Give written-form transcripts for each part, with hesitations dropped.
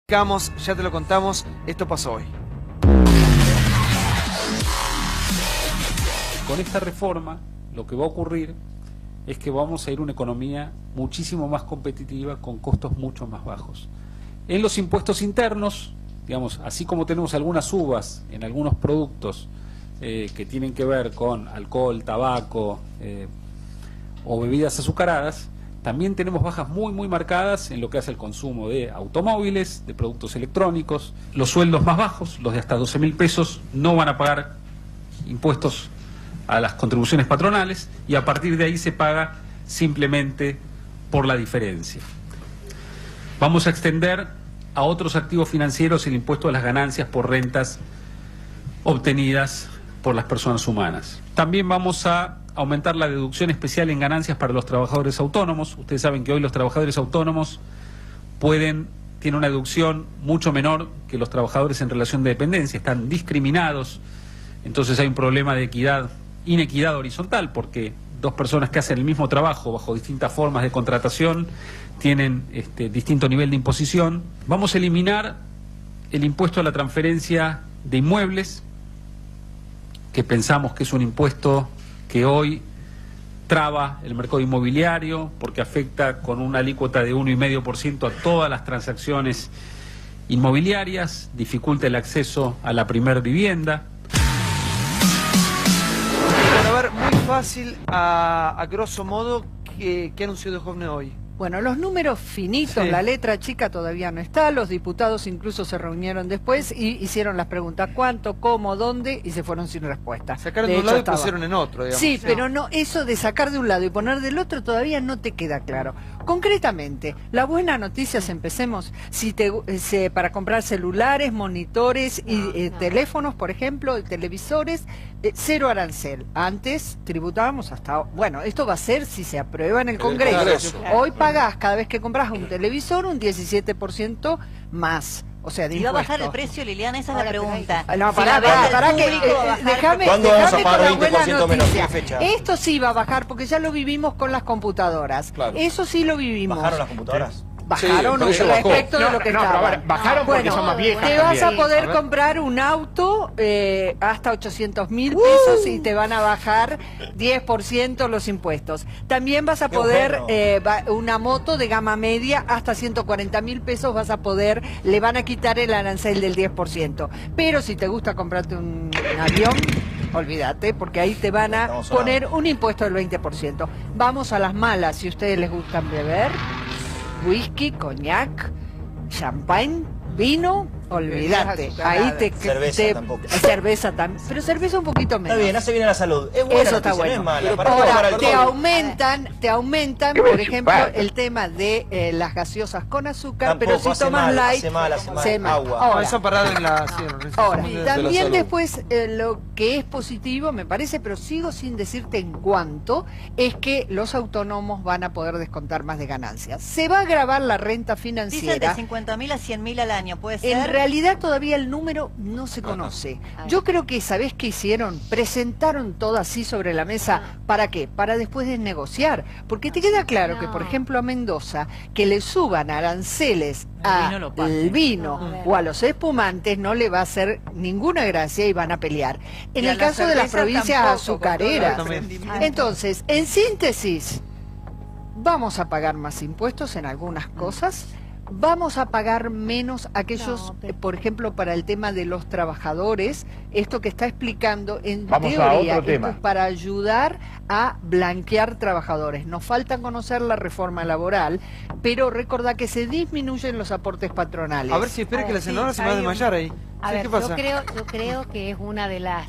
Ya te lo contamos, esto pasó hoy. Con esta reforma lo que va a ocurrir es que vamos a ir a una economía muchísimo más competitiva con costos mucho más bajos. En los impuestos internos, digamos, así como tenemos algunas subas en algunos productos que tienen que ver con alcohol, tabaco o bebidas azucaradas, también tenemos bajas muy marcadas en lo que hace el consumo de automóviles, de productos electrónicos. Los sueldos más bajos, los de hasta 12.000 pesos, no van a pagar impuestos a las contribuciones patronales y a partir de ahí se paga simplemente por la diferencia. Vamos a extender a otros activos financieros el impuesto a las ganancias por rentas obtenidas por las personas humanas. También vamos a aumentar la deducción especial en ganancias para los trabajadores autónomos. Ustedes saben que hoy los trabajadores autónomos tienen una deducción mucho menor que los trabajadores en relación de dependencia, están discriminados, entonces hay un problema de inequidad horizontal, porque dos personas que hacen el mismo trabajo bajo distintas formas de contratación tienen distinto nivel de imposición. Vamos a eliminar el impuesto a la transferencia de inmuebles, que pensamos que es un impuesto que hoy traba el mercado inmobiliario porque afecta con una alícuota de 1,5% a todas las transacciones inmobiliarias, dificulta el acceso a la primer vivienda. Bueno, a ver, muy fácil, a grosso modo, ¿qué anunció de Jovne hoy? Bueno, los números finitos, Sí. La letra chica todavía no está, los diputados incluso se reunieron después y hicieron las preguntas cuánto, cómo, dónde y se fueron sin respuesta. Sacaron de un lado y pusieron en otro, digamos. Sí, pero no, eso de sacar de un lado y poner del otro todavía no te queda claro. Concretamente, la buena noticia, empecemos, para comprar celulares, monitores y teléfonos, por ejemplo, televisores, cero arancel. Antes tributábamos hasta... Bueno, esto va a ser si se aprueba en el Congreso. Hoy pagás cada vez que compras un televisor un 17% más. O sea, de ¿Y va a impuesto. bajar el precio, Liliana? Esa es la pregunta. No, Si pará, la vende pará, al que público, va a bajar. déjame ¿Cuándo vamos a con pagar la buena 20% menos? noticia. ¿Qué fecha? Esto sí va a bajar porque ya lo vivimos con las computadoras. Claro. Eso sí lo vivimos. ¿Bajaron las computadoras? Bajaron Sí, el precio bajó. respecto de lo que pero estaba. a ver, bajaron porque son más viejas Te vas a también. poder A ver. comprar un auto hasta 800.000 pesos y te van a bajar 10% los impuestos. También vas a Qué poder, bueno. una moto de gama media hasta 140.000 pesos vas a poder, le van a quitar el arancel del 10%. Pero si te gusta comprarte un avión, olvídate, porque ahí te van a Estamos poner un impuesto del 20%. Vamos a las malas, si a ustedes les gustan beber. Whisky, coñac, champagne, vino, olvídate. Ahí Cerveza tampoco. cerveza también, pero cerveza un poquito menos. Está bien, hace bien a la salud. Es buena Eso está noticia, bueno. no es mala. Para bajar Ahora, el te COVID. aumentan, Qué por ejemplo, simpático. el tema de las gaseosas con azúcar, Tampoco, pero si hace tomas mal, light, hace mal, hace mal. se mal. Agua. No, Ahora, eso parado en la... sí, en la Ahora, de la también salud. después lo que es positivo, me parece, pero sigo sin decirte en cuánto, es que los autónomos van a poder descontar más de ganancias. Se va a grabar la renta Dicen de financiera. 50.000 a 100.000 al año, ¿puede ser? En realidad todavía el número no se conoce. Yo creo que, ¿sabés qué hicieron? Presentaron todo así sobre la mesa. ¿Para qué? Para después de negociar. Porque te queda claro que, por ejemplo, a Mendoza, que le suban aranceles al vino o a los espumantes no le va a hacer ninguna gracia y van a pelear. En Y a el la caso de las cerveza provincias tampoco, azucareras. con todo el Exactamente. Entonces, en síntesis, vamos a pagar más impuestos en algunas cosas. Vamos a pagar menos aquellos, por ejemplo, para el tema de los trabajadores, esto que está explicando en Vamos a teoría, otro tema. esto es para ayudar a blanquear trabajadores. Nos falta conocer la reforma laboral, pero recordá que se disminuyen los aportes patronales. A ver si espera que la senadora se me va a desmayar ahí. A Sí, ver, ¿qué pasa? yo creo que es una de las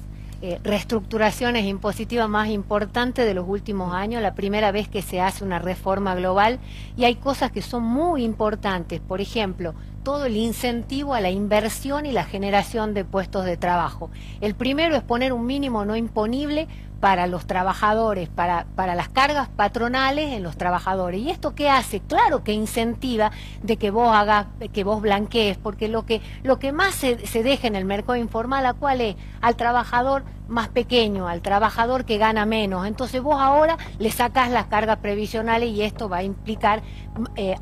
reestructuraciones impositivas más importantes de los últimos años, la primera vez que se hace una reforma global, y hay cosas que son muy importantes, por ejemplo, todo el incentivo a la inversión y la generación de puestos de trabajo. El primero es poner un mínimo no imponible para los trabajadores, para las cargas patronales en los trabajadores. ¿Y esto qué hace? Claro que incentiva de que vos hagas, que vos blanquees, porque lo que más se deja en el mercado informal, ¿a cuál es? Al trabajador más pequeño, al trabajador que gana menos. Entonces vos ahora le sacás las cargas previsionales y esto va a implicar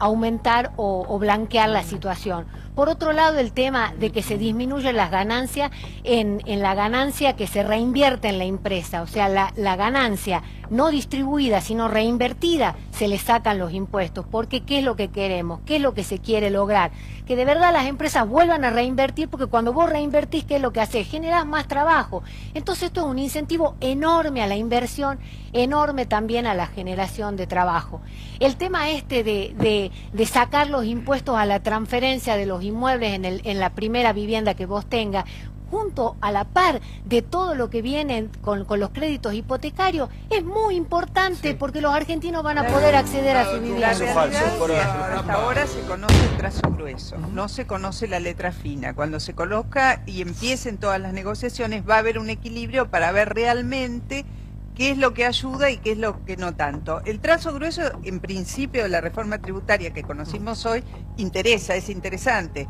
aumentar o blanquear la situación. Por otro lado, el tema de que se disminuyen las ganancias en la ganancia que se reinvierte en la empresa, o sea, la ganancia no distribuida, sino reinvertida, se le sacan los impuestos. Porque ¿qué es lo que queremos? ¿Qué es lo que se quiere lograr? Que de verdad las empresas vuelvan a reinvertir, porque cuando vos reinvertís, ¿qué es lo que haces? Generás más trabajo. Entonces esto es un incentivo enorme a la inversión, enorme también a la generación de trabajo. El tema este de sacar los impuestos a la transferencia de los inmuebles en la primera vivienda que vos tengas, junto a la par de todo lo que viene con los créditos hipotecarios, es muy importante, porque los argentinos van a poder acceder a su vivienda. La realidad, hasta ahora se conoce el trazo grueso, no se conoce la letra fina. Cuando se coloca y empiecen todas las negociaciones, va a haber un equilibrio para ver realmente qué es lo que ayuda y qué es lo que no tanto. El trazo grueso, en principio, de la reforma tributaria que conocimos hoy, es interesante.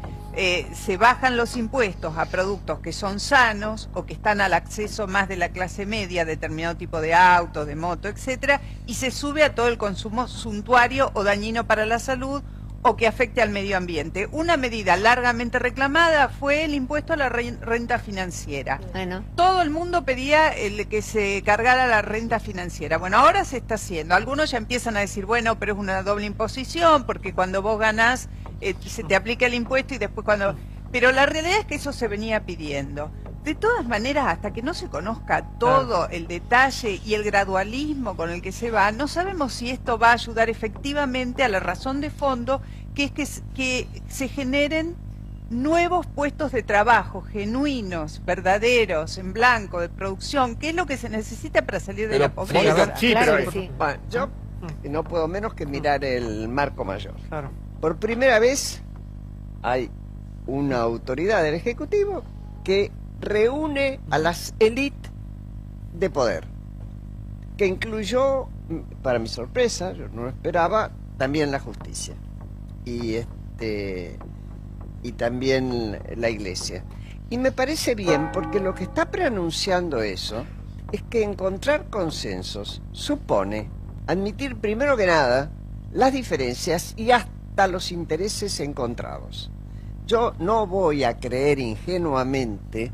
Se bajan los impuestos a productos que son sanos o que están al acceso más de la clase media, determinado tipo de auto, de moto, etcétera, y se sube a todo el consumo suntuario o dañino para la salud o que afecte al medio ambiente. Una medida largamente reclamada fue el impuesto a la renta financiera. Bueno. Todo el mundo pedía que se cargara la renta financiera. Bueno, ahora se está haciendo. Algunos ya empiezan a decir, bueno, pero es una doble imposición, porque cuando vos ganás se te aplica el impuesto y después cuando... Pero la realidad es que eso se venía pidiendo. De todas maneras, hasta que no se conozca todo el detalle y el gradualismo con el que se va, no sabemos si esto va a ayudar efectivamente a la razón de fondo, que es que se generen nuevos puestos de trabajo, genuinos, verdaderos, en blanco, de producción, que es lo que se necesita para salir de la pobreza. Sí, Claro pero que sí. bueno, yo no puedo menos que mirar el marco mayor. Claro. Por primera vez hay una autoridad del Ejecutivo que reúne a las élites de poder, que incluyó, para mi sorpresa, yo no lo esperaba, también la justicia y también la Iglesia. Y me parece bien, porque lo que está preanunciando eso es que encontrar consensos supone admitir primero que nada las diferencias y hasta los intereses encontrados. Yo no voy a creer ingenuamente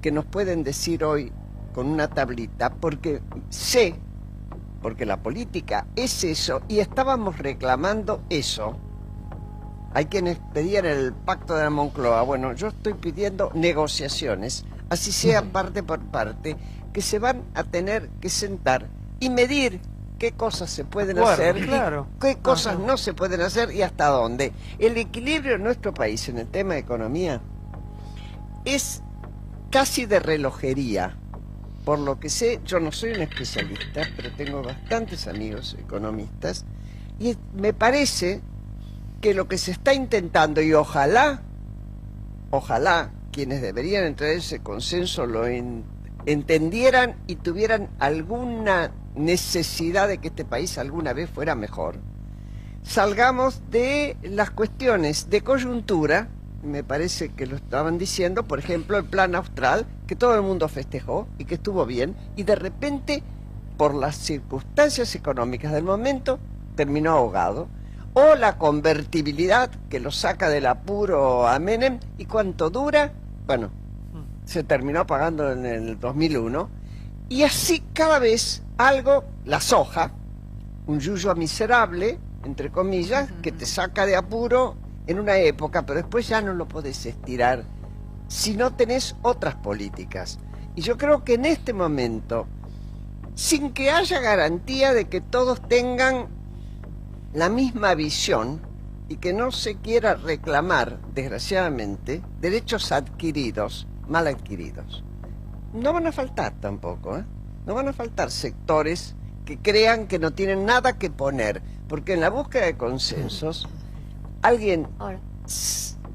que nos pueden decir hoy con una tablita, porque sé, porque la política es eso, y estábamos reclamando eso. Hay quienes pedían el pacto de la Moncloa. Bueno, yo estoy pidiendo negociaciones, así sea parte por parte, que se van a tener que sentar y medir qué cosas se pueden hacer, claro. y qué cosas no se pueden hacer y hasta dónde. El equilibrio en nuestro país en el tema de economía es casi de relojería. Por lo que sé, yo no soy un especialista, pero tengo bastantes amigos economistas, y me parece que lo que se está intentando, y ojalá quienes deberían entrar en ese consenso lo entendieran y tuvieran alguna necesidad de que este país alguna vez fuera mejor, salgamos de las cuestiones de coyuntura. Me parece que lo estaban diciendo, por ejemplo, el plan austral, que todo el mundo festejó y que estuvo bien, y de repente, por las circunstancias económicas del momento, terminó ahogado. O la convertibilidad, que lo saca del apuro a Menem, y cuánto dura, bueno, se terminó pagando en el 2001, y así cada vez algo, la soja, un yuyo miserable, entre comillas, que te saca de apuro en una época, pero después ya no lo podés estirar si no tenés otras políticas. Y yo creo que en este momento, sin que haya garantía de que todos tengan la misma visión y que no se quiera reclamar, desgraciadamente, derechos adquiridos, mal adquiridos, no van a faltar tampoco, ¿eh? No van a faltar sectores que crean que no tienen nada que poner, porque en la búsqueda de consensos alguien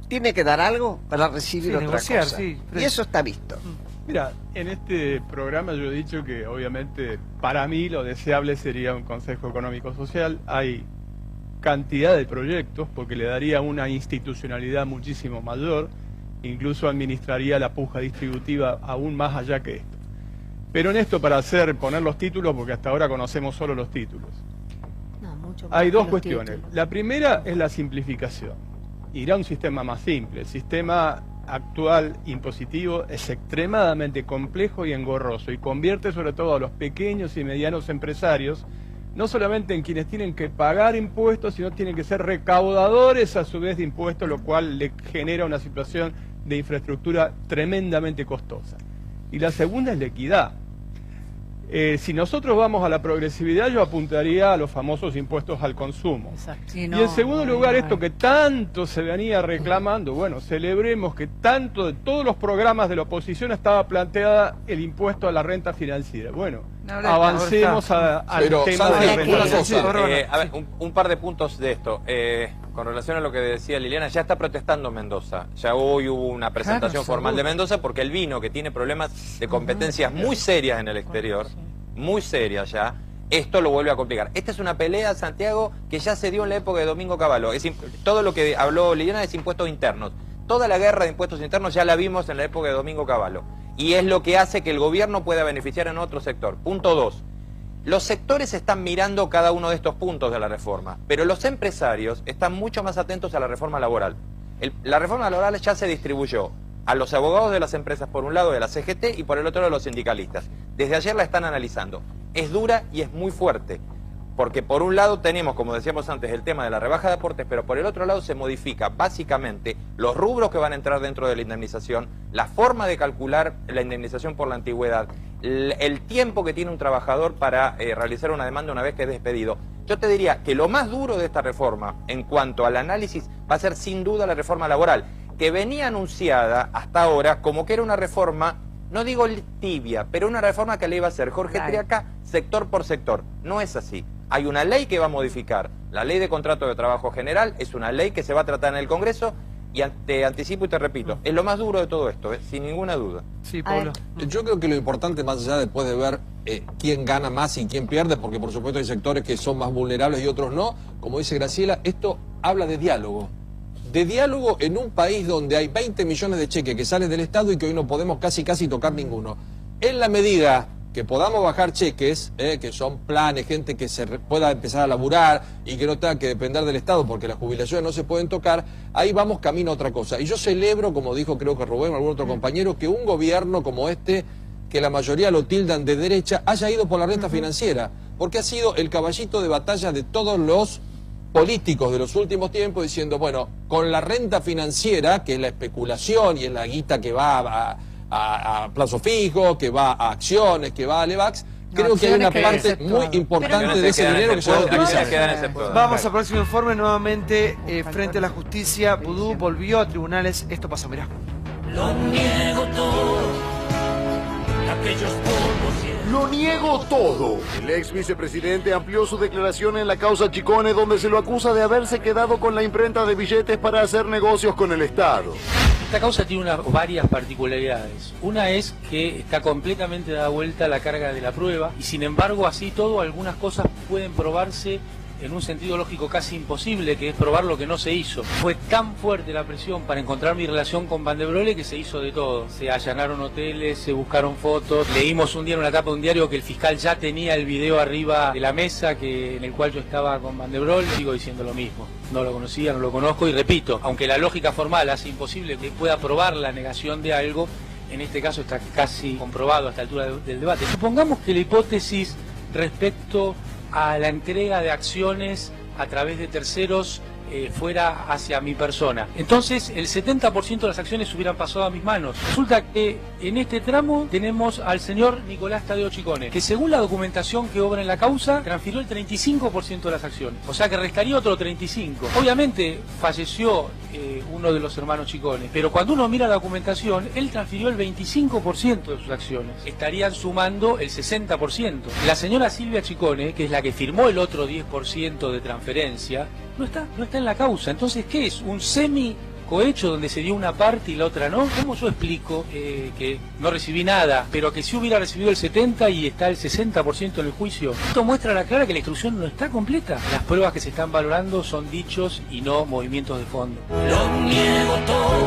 tiene que dar algo para recibir otra cosa. Sí, y eso está visto. Mira, en este programa yo he dicho que obviamente para mí lo deseable sería un Consejo Económico Social. Hay cantidad de proyectos porque le daría una institucionalidad muchísimo mayor, incluso administraría la puja distributiva aún más allá que esto. Pero en esto, para poner los títulos, porque hasta ahora conocemos solo los títulos. No, mucho más Hay que dos los cuestiones. títulos. La primera es la simplificación. irá a un sistema más simple. El sistema actual impositivo es extremadamente complejo y engorroso y convierte sobre todo a los pequeños y medianos empresarios no solamente en quienes tienen que pagar impuestos, sino tienen que ser recaudadores a su vez de impuestos, lo cual le genera una situación de infraestructura tremendamente costosa. Y la segunda es la equidad. Si nosotros vamos a la progresividad, yo apuntaría a los famosos impuestos al consumo. Exacto. Y en segundo lugar, esto que tanto se venía reclamando, bueno, celebremos que tanto de todos los programas de la oposición estaba planteada el impuesto a la renta financiera. Bueno, avancemos al tema de la renta financiera. A ver, un par de puntos de esto. Con relación a lo que decía Liliana, ya está protestando Mendoza. Ya hoy hubo una presentación formal de Mendoza porque el vino, que tiene problemas de competencias muy serias en el exterior, muy serias ya, esto lo vuelve a complicar. Esta es una pelea, Santiago, que ya se dio en la época de Domingo Cavallo. Todo lo que habló Liliana es impuestos internos. Toda la guerra de impuestos internos ya la vimos en la época de Domingo Cavallo. Y es lo que hace que el gobierno pueda beneficiar en otro sector. Punto 2. Los sectores están mirando cada uno de estos puntos de la reforma, pero los empresarios están mucho más atentos a la reforma laboral. La reforma laboral ya se distribuyó a los abogados de las empresas por un lado de la CGT y por el otro de los sindicalistas. Desde ayer la están analizando. Es dura y es muy fuerte, porque por un lado tenemos, como decíamos antes, el tema de la rebaja de aportes, pero por el otro lado se modifica básicamente los rubros que van a entrar dentro de la indemnización, la forma de calcular la indemnización por la antigüedad, el tiempo que tiene un trabajador para realizar una demanda una vez que es despedido. Yo te diría que lo más duro de esta reforma en cuanto al análisis va a ser sin duda la reforma laboral, que venía anunciada hasta ahora como que era una reforma, no digo tibia, pero una reforma que le iba a hacer Jorge Triaca sector por sector. No es así. Hay una ley que va a modificar. La ley de contrato de trabajo general es una ley que se va a tratar en el Congreso y te anticipo y te repito, es lo más duro de todo esto, sin ninguna duda. Sí, Pablo. Yo creo que lo importante, más allá después de ver quién gana más y quién pierde, porque por supuesto hay sectores que son más vulnerables y otros no, como dice Graciela, esto habla de diálogo. De diálogo en un país donde hay 20 millones de cheques que salen del Estado y que hoy no podemos casi tocar ninguno. En la medida que podamos bajar cheques, que son planes, gente que se pueda empezar a laburar y que no tenga que depender del Estado porque las jubilaciones no se pueden tocar, ahí vamos camino a otra cosa. Y yo celebro, como dijo creo que Rubén o algún otro compañero, que un gobierno como este, que la mayoría lo tildan de derecha, haya ido por la renta financiera, porque ha sido el caballito de batalla de todos los políticos de los últimos tiempos, diciendo, bueno, con la renta financiera, que es la especulación y es la guita que va a plazo fijo, que va a acciones, que va a Levax, creo que hay una parte muy importante de ese dinero que se va a utilizar. Vamos al próximo informe. Nuevamente, frente a la justicia, Vudú volvió a tribunales. Esto pasó, mirá. Lo niego todo. Lo niego todo. El ex vicepresidente amplió su declaración en la causa Chicone, donde se lo acusa de haberse quedado con la imprenta de billetes para hacer negocios con el Estado. Esta causa tiene varias particularidades. Una es que está completamente dada vuelta la carga de la prueba y sin embargo así todo algunas cosas pueden probarse en un sentido lógico casi imposible, que es probar lo que no se hizo. Fue tan fuerte la presión para encontrar mi relación con Van de Broele que se hizo de todo. Se allanaron hoteles, se buscaron fotos. Leímos un día en una tapa de un diario que el fiscal ya tenía el video arriba de la mesa en el cual yo estaba con Van de Broele. Sigo diciendo lo mismo. No lo conocía, no lo conozco y repito, aunque la lógica formal hace imposible que pueda probar la negación de algo, en este caso está casi comprobado a esta altura del debate. Supongamos que la hipótesis respecto a la entrega de acciones a través de terceros fuera hacia mi persona. Entonces el 70% de las acciones hubieran pasado a mis manos. Resulta que en este tramo tenemos al señor Nicolás Tadeo Chicone, que según la documentación que obra en la causa, transfirió el 35% de las acciones. O sea que restaría otro 35%. Obviamente falleció uno de los hermanos Chicone, pero cuando uno mira la documentación, él transfirió el 25% de sus acciones. Estarían sumando el 60%. La señora Silvia Chicone, que es la que firmó el otro 10% de transferencia, no está en la causa. Entonces, ¿qué es? ¿Un semi-cohecho donde se dio una parte y la otra no? ¿Cómo yo explico que no recibí nada, pero que sí hubiera recibido el 70% y está el 60% en el juicio? Esto muestra a la clara que la instrucción no está completa. Las pruebas que se están valorando son dichos y no movimientos de fondo. Lo niego todo.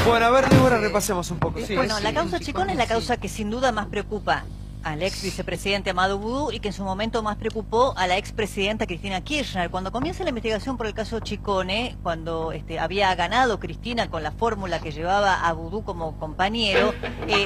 Bueno, a ver, Débora, repasemos un poco. Bueno, la causa Chicone es la causa que sin duda más preocupa al ex vicepresidente Amado Boudou y que en su momento más preocupó a la expresidenta Cristina Kirchner. Cuando comienza la investigación por el caso Chicone, cuando había ganado Cristina con la fórmula que llevaba a Boudou como compañero,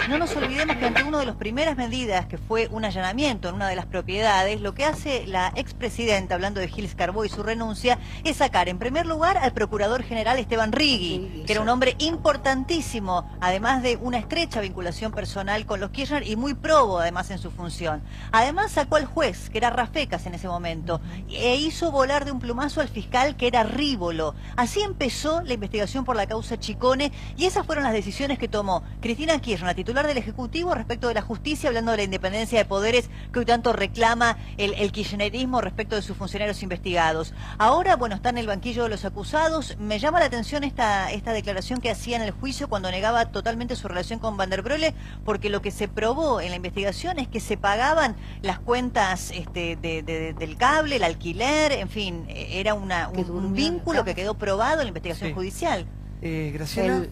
no nos olvidemos que ante una de las primeras medidas, que fue un allanamiento en una de las propiedades, lo que hace la expresidenta, hablando de Gilles Carbó y su renuncia, es sacar en primer lugar al procurador general Esteban Rigui, que era un hombre importantísimo, además de una estrecha vinculación personal con los Kirchner y muy probo además en su función. Además sacó al juez, que era Rafecas en ese momento, e hizo volar de un plumazo al fiscal, que era Rívolo. Así empezó la investigación por la causa Chicone y esas fueron las decisiones que tomó Cristina Kirchner, la titular del Ejecutivo, respecto de la justicia, hablando de la independencia de poderes que hoy tanto reclama el kirchnerismo respecto de sus funcionarios investigados. Ahora, bueno, está en el banquillo de los acusados. Me llama la atención esta declaración que hacía en el juicio cuando negaba totalmente su relación con Van der Broele, porque lo que se probó en la investigación es que se pagaban las cuentas del cable, el alquiler, en fin, era un vínculo que quedó probado en la investigación judicial. Graciela.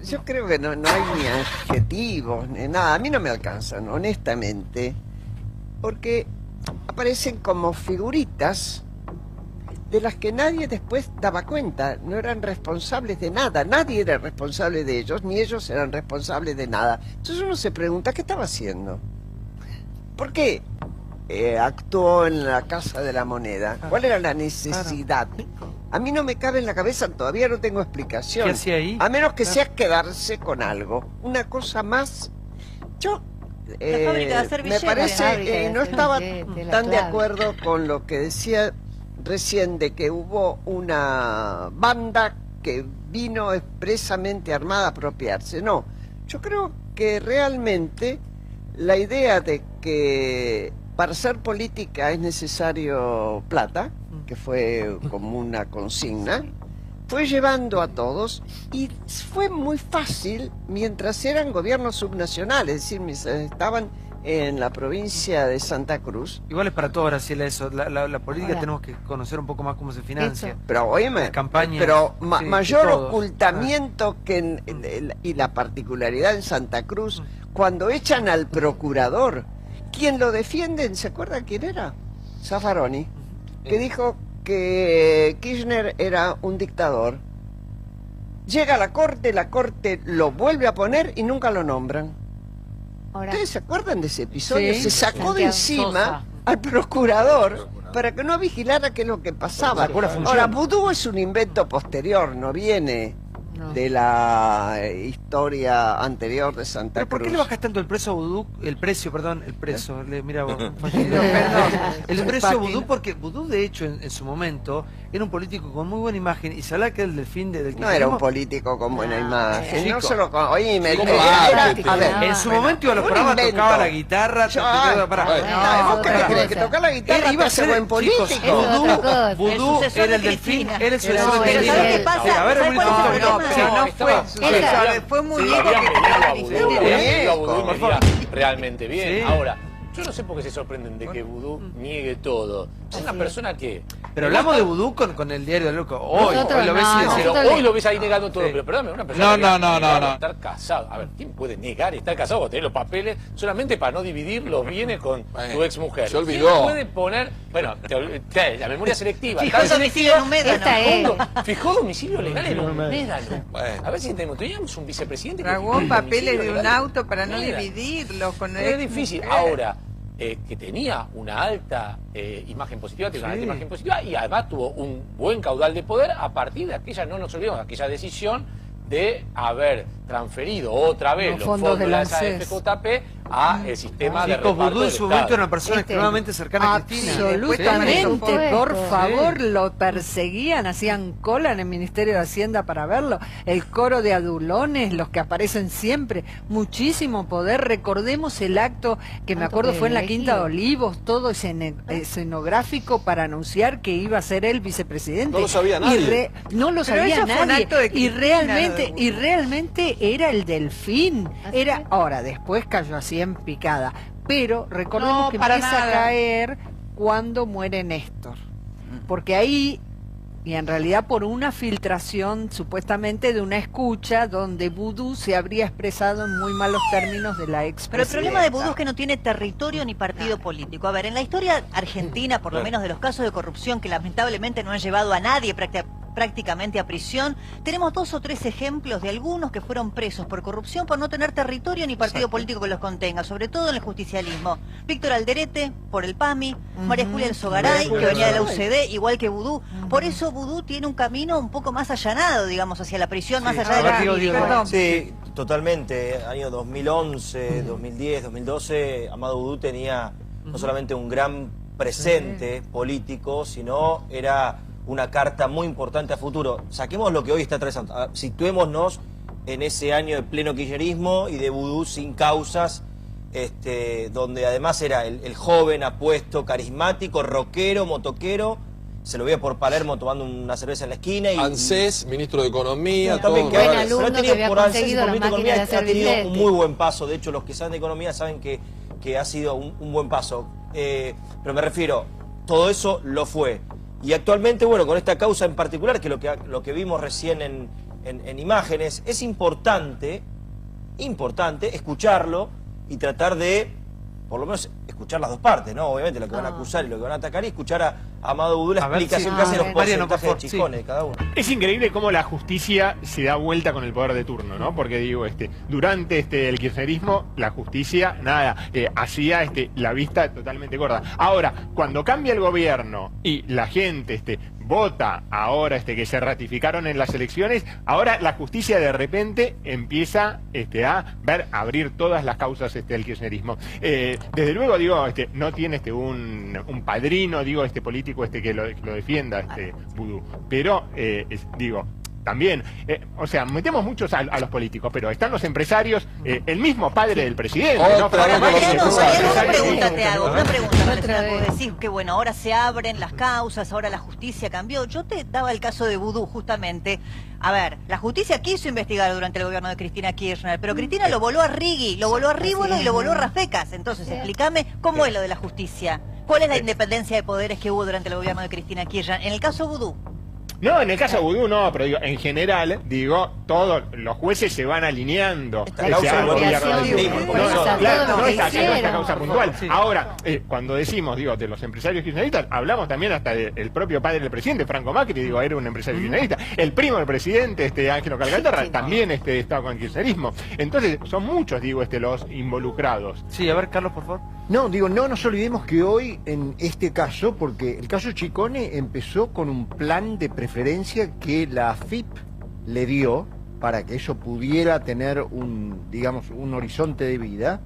Yo creo que no hay ni adjetivos, ni nada. A mí no me alcanzan, honestamente, porque aparecen como figuritas de las que nadie después daba cuenta. No eran responsables de nada, nadie era responsable de ellos, ni ellos eran responsables de nada. Entonces uno se pregunta, ¿qué estaba haciendo? ¿Por qué actuó en la Casa de la Moneda? ¿Cuál era la necesidad? A mí no me cabe en la cabeza, todavía no tengo explicación. ¿Qué hacía ahí? A menos que sea quedarse con algo. Una cosa más. Yo me parece, no estaba tan de acuerdo con lo que decía recién de que hubo una banda que vino expresamente armada a apropiarse. No, yo creo que realmente la idea de que para hacer política es necesario plata, que fue como una consigna, fue llevando a todos y fue muy fácil mientras eran gobiernos subnacionales, es decir, mientras estaban en la provincia de Santa Cruz. Igual es para todo, Graciela, eso. La política tenemos que conocer un poco más cómo se financia. Pero oíme, campañas, mayor ocultamiento que y la particularidad en Santa Cruz, cuando echan al procurador, quien lo defienden, ¿se acuerda quién era? Zaffaroni, que dijo que Kirchner era un dictador. Llega a la corte lo vuelve a poner y nunca lo nombran. ¿Ustedes se acuerdan de ese episodio? Sí. Se sacó de encima al procurador para que no vigilara qué es lo que pasaba. Ahora, Boudou es un invento posterior, no viene de la historia anterior de Santa Cruz. ¿Pero por qué le bajas tanto el precio a Boudou? El precio mira vos. El precio a Boudou, porque Boudou, de hecho, en su momento, era un político con muy buena imagen, y se habla que el delfín del no era un político con buena imagen, no se lo oíme, en su momento iba a los programas, tocaba la guitarra. ¿Vos qué crees? Que tocar la guitarra iba a ser buen político. Boudou era el delfín, era el sucesor de Cristina. ¿Qué pasa? A ver, fue un muñeco que realmente bien. Ahora, yo no sé por qué se sorprenden de que Boudou niegue todo. Es una persona que... Pero hablamos de Boudou con el diario de Loco. Hoy lo ves ahí negando todo. Pero perdóname, una persona que estar casado. A ver, ¿quién puede negar estar casado o tener los papeles solamente para no dividir los bienes con tu ex mujer? Se olvidó. ¿Quién puede poner... Bueno, la memoria selectiva. Fijó domicilio en un médano. Fijó domicilio legal en un médano. A ver si entendemos. Teníamos un vicepresidente que tragó papeles de un auto para no dividirlos con el... Es difícil. Ahora... que tenía una alta imagen positiva, y además tuvo un buen caudal de poder a partir de aquella, no nos olvidemos, aquella decisión de haber transferido otra vez los fondos de la FJP a el sistema de reparto Boudou en su momento era una persona extremadamente cercana a Cristina. Absolutamente, por favor, lo perseguían, hacían cola en el Ministerio de Hacienda para verlo. El coro de adulones, los que aparecen siempre, muchísimo poder. Recordemos el acto que me acuerdo fue en la Quinta de Olivos, todo escenográfico para anunciar que iba a ser el vicepresidente. No lo sabía nadie. No lo sabía nadie. Y realmente era el delfín. Ahora, después cayó así en picada. Pero recordemos que empieza a caer cuando muere Néstor. Porque ahí Y en realidad por una filtración supuestamente de una escucha donde Vudú se habría expresado en muy malos términos de la expresidenta. Pero el problema de Vudú es que no tiene territorio ni partido político. A ver, en la historia argentina, por lo menos de los casos de corrupción que lamentablemente no han llevado a nadie prácticamente a prisión, tenemos 2 o 3 ejemplos de algunos que fueron presos por corrupción por no tener territorio ni partido político que los contenga, sobre todo en el justicialismo. Víctor Alderete, por el PAMI, María Julia Elzogaray, que venía de la UCD, igual que Vudú. Por eso Vudú tiene un camino un poco más allanado, digamos, hacia la prisión, más allá de la política. Sí, totalmente. Año 2011, 2010, 2012, Amado Vudú tenía no solamente un gran presente político, sino era una carta muy importante a futuro. Saquemos lo que hoy está atravesando, situémonos en ese año de pleno kirchnerismo y de Vudú sin causas, donde además era el joven, apuesto, carismático, rockero, motoquero, se lo veía por Palermo tomando una cerveza en la esquina. Y ANSES, ministro de Economía, todo. También, buen alumno que había conseguido las máquinas de hacer ha tenido billetes. un muy buen paso. De hecho, los que saben de economía saben que ha sido un buen paso. Pero me refiero, todo eso lo fue. Y actualmente, bueno, con esta causa en particular, que lo que vimos recién en imágenes, es importante escucharlo y tratar de, por lo menos, escuchar las dos partes, ¿no? Obviamente, lo que van a acusar y lo que van a atacar, y escuchar a Amado Vudú la explicación que hace los porcentajes de Chicone de cada uno. Es increíble cómo la justicia se da vuelta con el poder de turno, ¿no? Porque digo, durante el kirchnerismo, la justicia, hacía la vista totalmente gorda. Ahora, cuando cambia el gobierno y la gente vota ahora que se ratificaron en las elecciones, ahora la justicia de repente empieza a abrir todas las causas del kirchnerismo. Desde luego, digo, no tiene un padrino, digo, político que lo defienda, Vudú. Pero, digo, también, o sea, metemos muchos a los políticos, pero están los empresarios, el mismo padre del presidente, ¿no? Mariano, una pregunta te hago, una pregunta. Vos decís que bueno, ahora se abren las causas, ahora la justicia cambió. Yo te daba el caso de Vudú, justamente. A ver, la justicia quiso investigar durante el gobierno de Cristina Kirchner, pero Cristina lo voló a Rigui, lo voló a Rívolo y lo voló a Rafecas. Entonces, explícame cómo es lo de la justicia. ¿Cuál es la independencia de poderes que hubo durante el gobierno de Cristina Kirchner? En el caso Vudú. No, en el caso de Vudú no, pero digo, en general, digo, todos los jueces se van alineando. No esta causa puntual. Ahora, cuando decimos, digo, de los empresarios kirchneristas, hablamos también hasta del propio padre del presidente, Franco Macri, digo, era un empresario kirchnerista. El primo del presidente, Ángelo Calcaterra, también estaba con el kirchnerismo. Entonces, son muchos, digo, los involucrados. Sí, a ver, Carlos, por favor. No, digo, no nos olvidemos que hoy, en este caso, porque el caso Chicone empezó con un plan de preferencia que la AFIP le dio para que eso pudiera tener un horizonte de vida,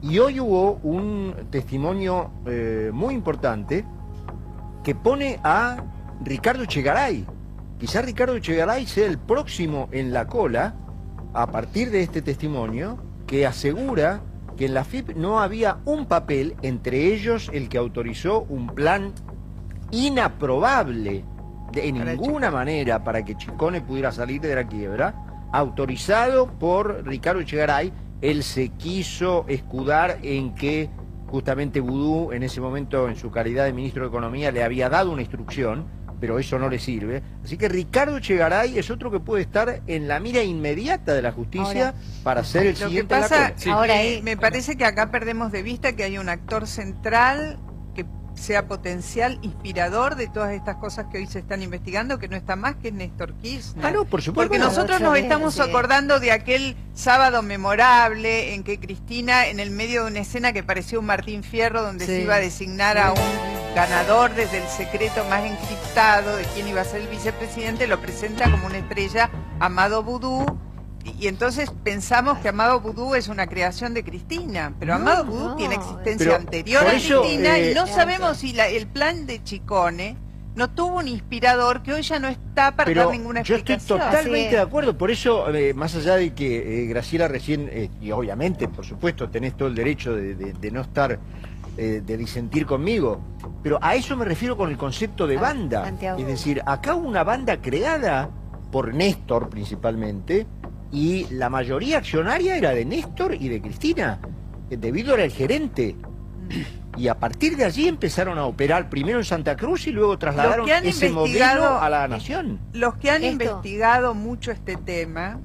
y hoy hubo un testimonio muy importante que pone a Ricardo Echegaray. Quizá Ricardo Echegaray sea el próximo en la cola a partir de este testimonio, que asegura que en la AFIP no había un papel, entre ellos el que autorizó un plan inaprobable de ninguna manera para que Chicone pudiera salir de la quiebra, autorizado por Ricardo Echegaray. Él se quiso escudar en que justamente Vudú, en ese momento, en su calidad de ministro de Economía, le había dado una instrucción, pero eso no le sirve. Así que Ricardo Echegaray es otro que puede estar en la mira inmediata de la justicia para ser el siguiente en la cola. Ahora, me parece que acá perdemos de vista que hay un actor central que sea potencial inspirador de todas estas cosas que hoy se están investigando, que no está más que Néstor Kirchner. Ah, no, por supuesto. Porque nosotros nos estamos acordando de aquel sábado memorable en que Cristina, en el medio de una escena que parecía un Martín Fierro, donde se iba a designar a un ganador desde el secreto más encriptado de quién iba a ser el vicepresidente, lo presenta como una estrella, Amado Vudú. Y entonces pensamos que Amado Vudú es una creación de Cristina, pero Amado Vudú tiene existencia anterior a Cristina, y no sabemos si el plan de Chicone no tuvo un inspirador que hoy ya no está para dar ninguna explicación. Yo estoy totalmente de acuerdo, por eso, más allá de que Graciela recién, y obviamente, por supuesto, tenés todo el derecho de no estar, de disentir conmigo, pero a eso me refiero con el concepto de banda. Santiago. Es decir, acá hubo una banda creada por Néstor principalmente, y la mayoría accionaria era de Néstor y de Cristina. De Vito era el gerente. Y a partir de allí empezaron a operar primero en Santa Cruz y luego trasladaron ese modelo a la nación. Los que han investigado mucho este tema,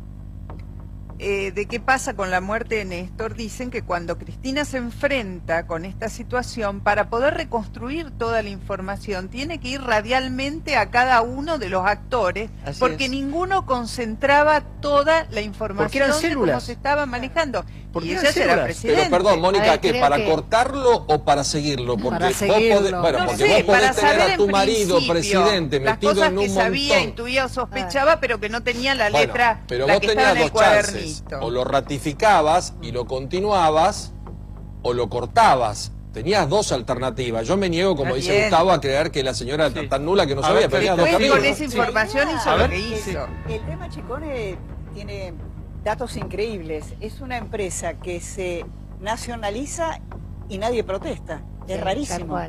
de qué pasa con la muerte de Néstor, dicen que cuando Cristina se enfrenta con esta situación, para poder reconstruir toda la información, tiene que ir radialmente a cada uno de los actores, porque ninguno concentraba toda la información de cómo se estaba manejando. Y ella era presidente. Pero perdón, Mónica, ¿qué? ¿Para cortarlo o para seguirlo? Porque para seguirlo. Vos podés, No porque sé, vos podés para tener saber a tu en marido presidente las metido cosas en un que sabía, montón. intuía o sospechaba, pero que no tenía la letra, pero la vos que estaba tenías en el dos chances. cuadernito. O lo ratificabas y lo continuabas, o lo cortabas. Tenías dos alternativas. Yo me niego, como dice Gustavo, a creer que la señora era tan nula que no sabía, pero tenía dos caminos. Con esa información hizo lo que hizo. El tema Chicone tiene datos increíbles. Es una empresa que se nacionaliza y nadie protesta. Es rarísimo.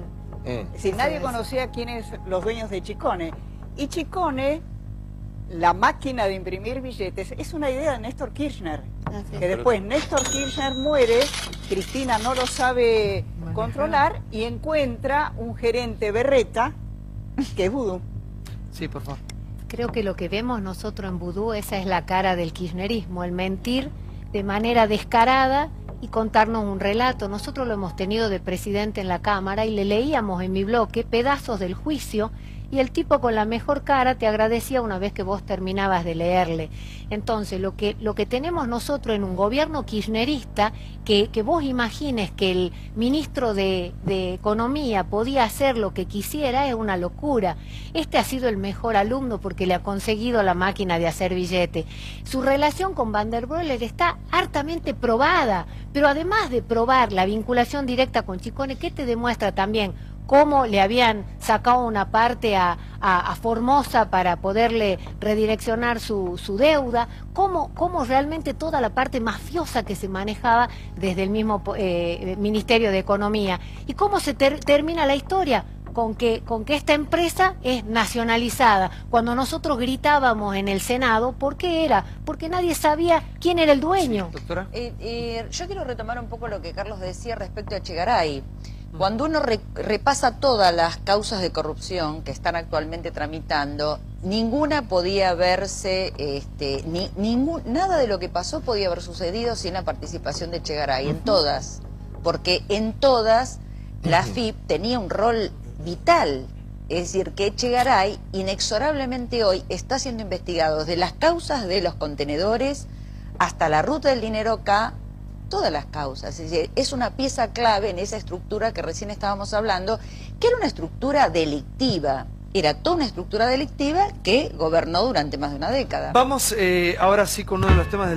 Es decir, nadie conocía quiénes los dueños de Chicone. Y Chicone, la máquina de imprimir billetes, es una idea de Néstor Kirchner. Que después Néstor Kirchner muere, Cristina no lo sabe controlar y encuentra un gerente berreta que es Vudú. Sí, por favor. Creo que lo que vemos nosotros en Vudú, esa es la cara del kirchnerismo, el mentir de manera descarada y contarnos un relato. Nosotros lo hemos tenido de presidente en la Cámara y le leíamos en mi bloque pedazos del juicio y el tipo con la mejor cara te agradecía una vez que vos terminabas de leerle. Entonces, lo que tenemos nosotros en un gobierno kirchnerista, que vos imagines que el ministro de Economía podía hacer lo que quisiera, es una locura. Este ha sido el mejor alumno porque le ha conseguido la máquina de hacer billete. Su relación con Van der Broek está hartamente probada, pero además de probar la vinculación directa con Chicone, ¿qué te demuestra también? Cómo le habían sacado una parte a Formosa para poderle redireccionar su deuda, cómo realmente toda la parte mafiosa que se manejaba desde el mismo Ministerio de Economía. ¿Y cómo se termina la historia? Con que esta empresa es nacionalizada. Cuando nosotros gritábamos en el Senado, ¿por qué era? Porque nadie sabía quién era el dueño. Sí, doctora. Yo quiero retomar un poco lo que Carlos decía respecto a Echegaray. Cuando uno repasa todas las causas de corrupción que están actualmente tramitando, ninguna podía verse, nada de lo que pasó podía haber sucedido sin la participación de Echegaray, en todas, porque en todas la AFIP tenía un rol vital, es decir, que Echegaray inexorablemente hoy está siendo investigado desde las causas de los contenedores hasta la ruta del dinero acá, todas las causas, es decir, es una pieza clave en esa estructura que recién estábamos hablando, que era una estructura delictiva, era toda una estructura delictiva que gobernó durante más de una década. Vamos ahora sí con uno de los temas del